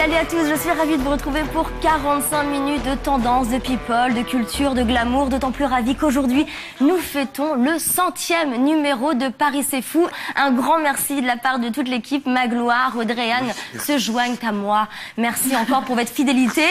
Salut à tous, je suis ravie de vous retrouver pour 45 minutes de tendance, de people, de culture, de glamour. D'autant plus ravie qu'aujourd'hui, nous fêtons le 100e numéro de Paris c'est fou. Un grand merci de la part de toute l'équipe. Magloire, Audrey et Anne se joignent à moi. Merci encore pour votre fidélité.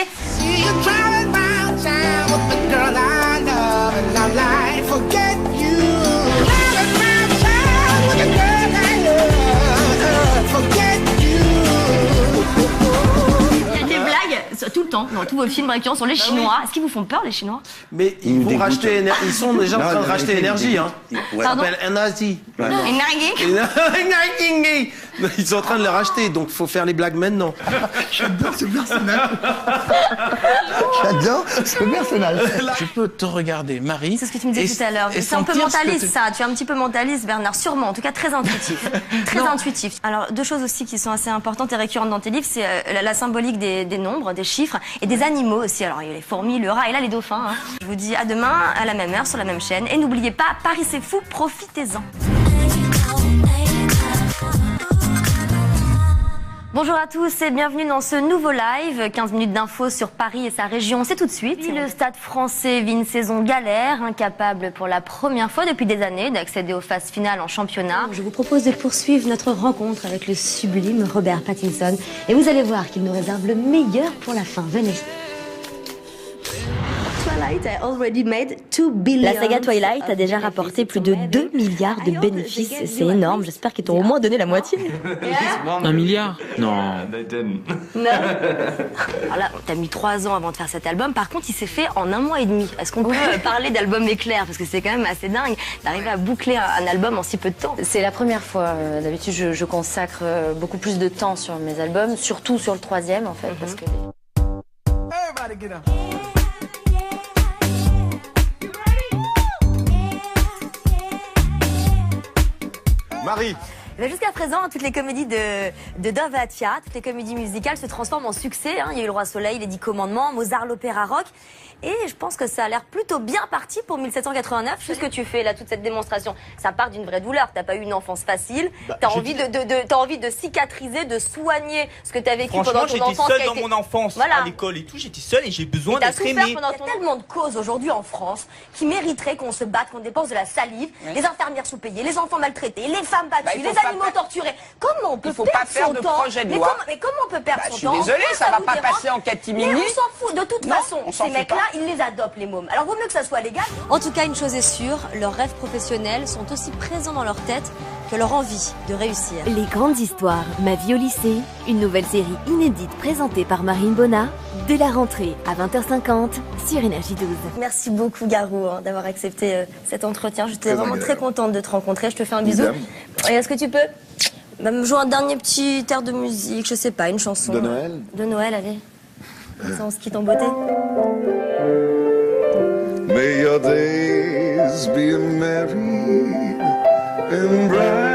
Tout le temps, dans tous vos films récurrents sur les Chinois. Est-ce qu'ils vous font peur, les Chinois? Mais ils vont racheter, ils sont déjà en train de racheter énergie, hein. Ça s'appelle Energy. Ils sont en train de les racheter, donc il faut faire les blagues maintenant. J'adore ce personnage. J'adore ce personnage. Je peux te regarder, Marie. C'est ce que tu me disais tout à l'heure. C'est un peu mentaliste, ça. Tu es un petit peu mentaliste, Bernard, sûrement. En tout cas, très intuitif. Très intuitif. Alors, deux choses aussi qui sont assez importantes et récurrentes dans tes livres, c'est la symbolique des nombres, des chiffres et des animaux aussi. Alors, il y a les fourmis, le rat et là, les dauphins. Hein. Je vous dis à demain, à la même heure, sur la même chaîne. Et n'oubliez pas, Paris c'est fou, profitez-en. Bonjour à tous et bienvenue dans ce nouveau live. 15 minutes d'infos sur Paris et sa région, c'est tout de suite. Le Stade français vit une saison galère, incapable pour la première fois depuis des années d'accéder aux phases finales en championnat. Je vous propose de poursuivre notre rencontre avec le sublime Robert Pattinson. Et vous allez voir qu'il nous réserve le meilleur pour la fin. Venez. La saga Twilight a déjà rapporté plus de 2 milliards de bénéfices. C'est énorme, j'espère qu'ils t'ont au moins donné la moitié. 1 milliard? Non. Non. Alors là, t'as mis 3 ans avant de faire cet album. Par contre, il s'est fait en 1 mois et demi. Est-ce qu'on peut parler d'album éclair? Parce que c'est quand même assez dingue d'arriver à boucler un album en si peu de temps. C'est la première fois. D'habitude, je consacre beaucoup plus de temps sur mes albums, surtout sur le 3e, en fait. Parce que... Marie. Jusqu'à présent, toutes les comédies de Dorothea, toutes les comédies musicales se transforment en succès. Hein. Il y a eu Le Roi Soleil, Les 10 Commandements, Mozart, l'opéra rock. Et je pense que ça a l'air plutôt bien parti pour 1789. C'est ce que tu fais là, toute cette démonstration. Ça part d'une vraie douleur. T'as pas eu une enfance facile. T'as envie de cicatriser, de soigner ce que t'as vécu pendant ton enfance. Franchement, j'étais seul dans mon enfance, à l'école et tout. J'étais seul et j'ai besoin d'être aimé. Il y a tellement de causes aujourd'hui en France qui mériteraient qu'on se batte, qu'on dépense de la salive. Oui. Les infirmières sous-payées, les enfants maltraités, les femmes battues, les animaux torturés. Comment on peut perdre son temps? Mais comment on peut perdre son temps? Je suis désolé, ça va pas passer en catimini. Mais on s'en fout. De toute façon, ces mecs-là, ils les adoptent, les mômes. Alors vaut mieux que ça soit légal. En tout cas, une chose est sûre, leurs rêves professionnels sont aussi présents dans leur tête que leur envie de réussir. Les grandes histoires, ma vie au lycée, une nouvelle série inédite présentée par Marine Bonnat, de la rentrée à 20h50 sur Énergie 12. Merci beaucoup Garou d'avoir accepté cet entretien. J'étais vraiment très contente de te rencontrer. Je te fais un bisou. Et est-ce que tu peux me jouer un dernier petit air de musique, je sais pas, une chanson de Noël? De Noël, allez. Ça, on se quitte en beauté. May your days be merry and bright.